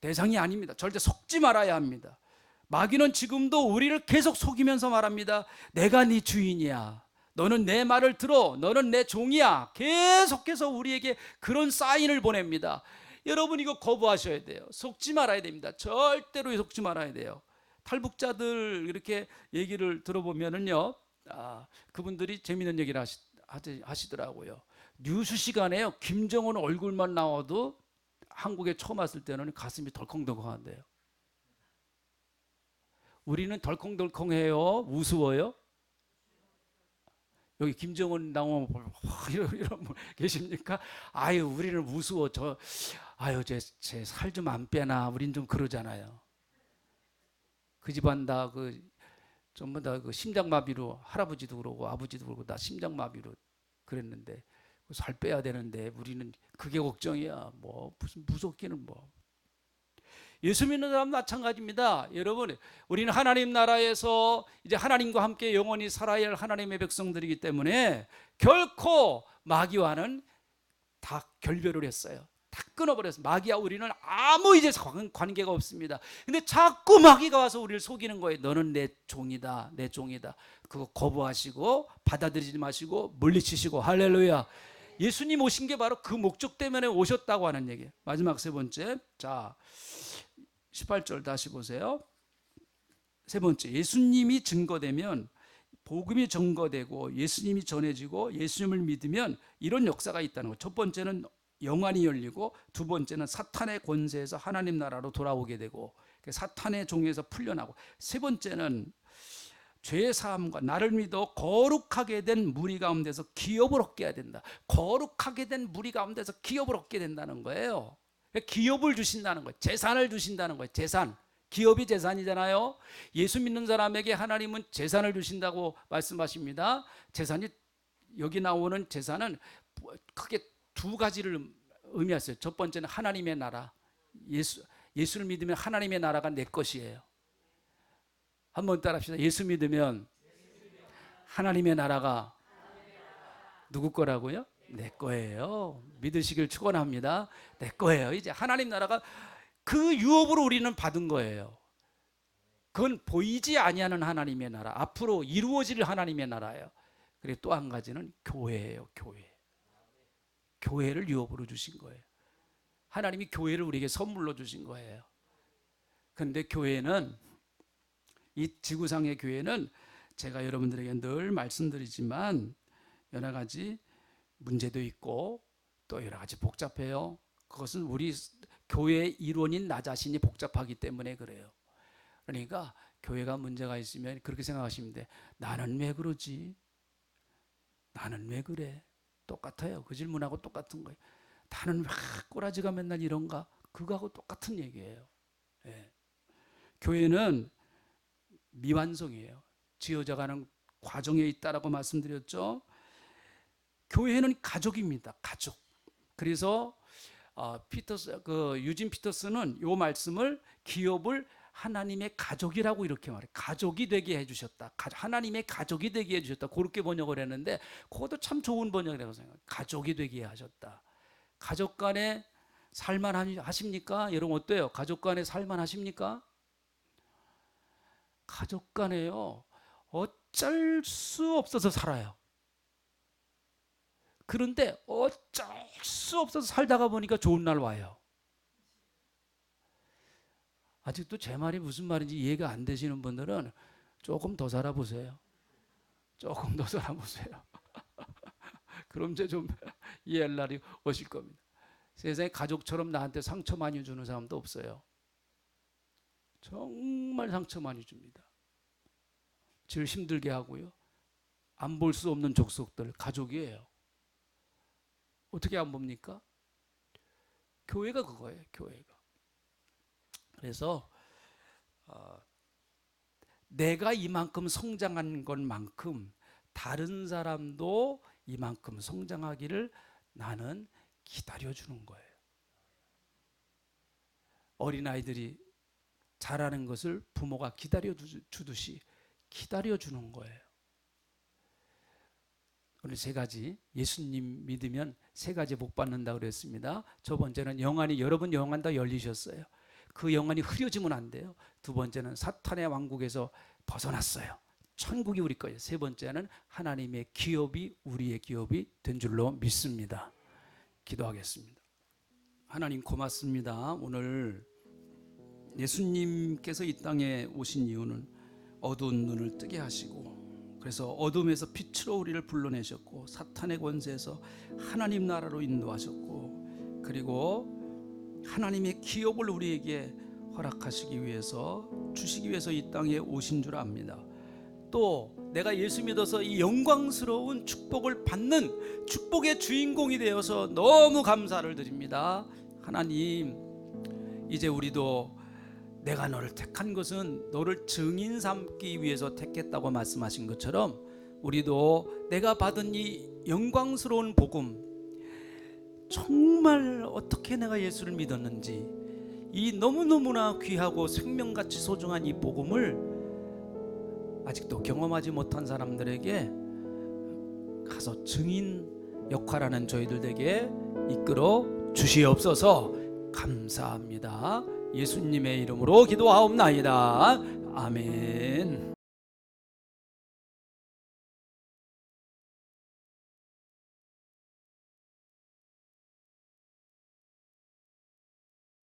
대상이 아닙니다. 절대 속지 말아야 합니다. 마귀는 지금도 우리를 계속 속이면서 말합니다. 내가 네 주인이야. 너는 내 말을 들어. 너는 내 종이야. 계속해서 우리에게 그런 사인을 보냅니다. 여러분, 이거 거부하셔야 돼요. 속지 말아야 됩니다. 절대로 속지 말아야 돼요. 탈북자들 이렇게 얘기를 들어보면은요, 그분들이 재미있는 얘기를 하시더라고요. 뉴스 시간에요, 김정은 얼굴만 나와도 한국에 처음 왔을 때는 가슴이 덜컹덜컹한대요. 우리는 덜컹덜컹해요? 우스워요? 여기 김정은 나오면 이런 분 계십니까? 아유, 우리는 우스워. 제 살 좀 안 빼나? 우린 좀 그러잖아요. 그 집안 다 전부 다 심장마비로, 할아버지도 그러고 아버지도 그러고 다 심장마비로 그랬는데 살 빼야 되는데 우리는 그게 걱정이야. 무슨 무섭기는 뭐. 예수 믿는 사람 마찬가지입니다. 여러분, 우리는 하나님 나라에서 이제 하나님과 함께 영원히 살아야 할 하나님의 백성들이기 때문에 결코 마귀와는 다 결별을 했어요. 다 끊어버렸어요. 마귀와 우리는 아무 이제 관계가 없습니다. 근데 자꾸 마귀가 와서 우리를 속이는 거예요. 너는 내 종이다, 내 종이다. 그거 거부하시고 받아들이지 마시고 물리치시고. 할렐루야. 예수님 오신 게 바로 그 목적 때문에 오셨다고 하는 얘기예요. 마지막 세 번째, 자 18절 다시 보세요. 세 번째, 예수님이 증거되면, 복음이 증거되고 예수님이 전해지고 예수님을 믿으면 이런 역사가 있다는 거예요. 첫 번째는 영안이 열리고, 두 번째는 사탄의 권세에서 하나님 나라로 돌아오게 되고, 사탄의 종에서 풀려나고, 세 번째는 죄의 사함과 나를 믿어 거룩하게 된 무리 가운데서 기업을 얻게 해야 된다. 거룩하게 된 무리 가운데서 기업을 얻게 된다는 거예요. 기업을 주신다는 거예요. 재산을 주신다는 거예요. 재산. 기업이 재산이잖아요. 예수 믿는 사람에게 하나님은 재산을 주신다고 말씀하십니다. 재산이, 여기 나오는 재산은 크게 두 가지를 의미하세요. 첫 번째는 하나님의 나라. 예수를 믿으면 하나님의 나라가 내 것이에요. 한번 따라합시다. 예수 믿으면 하나님의 나라가 누구 거라고요? 내 거예요. 믿으시길 축원합니다. 내 거예요. 이제 하나님 나라가 그 유업으로 우리는 받은 거예요. 그건 보이지 아니하는 하나님의 나라, 앞으로 이루어질 하나님의 나라예요. 그리고 또 한 가지는 교회예요. 교회. 교회를 유업으로 주신 거예요. 하나님이 교회를 우리에게 선물로 주신 거예요. 그런데 교회는, 이 지구상의 교회는 제가 여러분들에게 늘 말씀드리지만 여러 가지 문제도 있고 또 여러 가지 복잡해요. 그것은 우리 교회의 일원인 나 자신이 복잡하기 때문에 그래요. 그러니까 교회가 문제가 있으면 그렇게 생각하시면 돼. 나는 왜 그러지? 나는 왜 그래? 똑같아요. 그 질문하고 똑같은 거예요. 나는 왜 꼬라지가 맨날 이런가? 그거하고 똑같은 얘기예요. 예. 교회는 미완성이에요. 지어져가는 과정에 있다라고 말씀드렸죠. 교회는 가족입니다. 가족. 그래서 유진 피터스는 이 말씀을, 기업을 하나님의 가족이라고 이렇게 말해요. 가족이 되게 해주셨다. 하나님의 가족이 되게 해주셨다. 그렇게 번역을 했는데 그것도 참 좋은 번역이라고 생각해요. 가족이 되게 하셨다. 가족 간에 살만하십니까? 여러분 어때요? 가족 간에 살만하십니까? 가족 간에요, 어쩔 수 없어서 살아요. 그런데 어쩔 수 없어서 살다가 보니까 좋은 날 와요. 아직도 제 말이 무슨 말인지 이해가 안 되시는 분들은 조금 더 살아보세요. 조금 더 살아보세요. 그럼 이제 좀 이해할 날이 오실 겁니다. 세상에 가족처럼 나한테 상처 많이 주는 사람도 없어요. 정말 상처 많이 줍니다. 제일 힘들게 하고요. 안 볼 수 없는 족속들, 가족이에요. 어떻게 안 봅니까? 교회가 그거예요. 교회가. 그래서 내가 이만큼 성장한 것만큼 다른 사람도 이만큼 성장하기를 나는 기다려주는 거예요. 어린아이들이 자라는 것을 부모가 기다려주듯이 기다려주는 거예요. 오늘 세 가지, 예수님 믿으면 세 가지 복 받는다고 그랬습니다. 첫 번째는 영안이, 여러분 영안 다 열리셨어요. 그 영안이 흐려지면 안 돼요. 두 번째는 사탄의 왕국에서 벗어났어요. 천국이 우리 거예요. 세 번째는 하나님의 기업이 우리의 기업이 된 줄로 믿습니다. 기도하겠습니다. 하나님 고맙습니다. 오늘 예수님께서 이 땅에 오신 이유는 어두운 눈을 뜨게 하시고, 그래서 어둠에서 빛으로 우리를 불러내셨고, 사탄의 권세에서 하나님 나라로 인도하셨고, 그리고 하나님의 기업을 우리에게 허락하시기 위해서, 주시기 위해서 이 땅에 오신 줄 압니다. 또 내가 예수 믿어서 이 영광스러운 축복을 받는 축복의 주인공이 되어서 너무 감사를 드립니다. 하나님, 이제 우리도 내가 너를 택한 것은 너를 증인 삼기 위해서 택했다고 말씀하신 것처럼, 우리도 내가 받은 이 영광스러운 복음, 정말 어떻게 내가 예수를 믿었는지, 이 너무너무나 귀하고 생명같이 소중한 이 복음을 아직도 경험하지 못한 사람들에게 가서 증인 역할하는 저희들에게 이끌어 주시옵소서. 감사합니다. 예수님의 이름으로 기도하옵나이다. 아멘.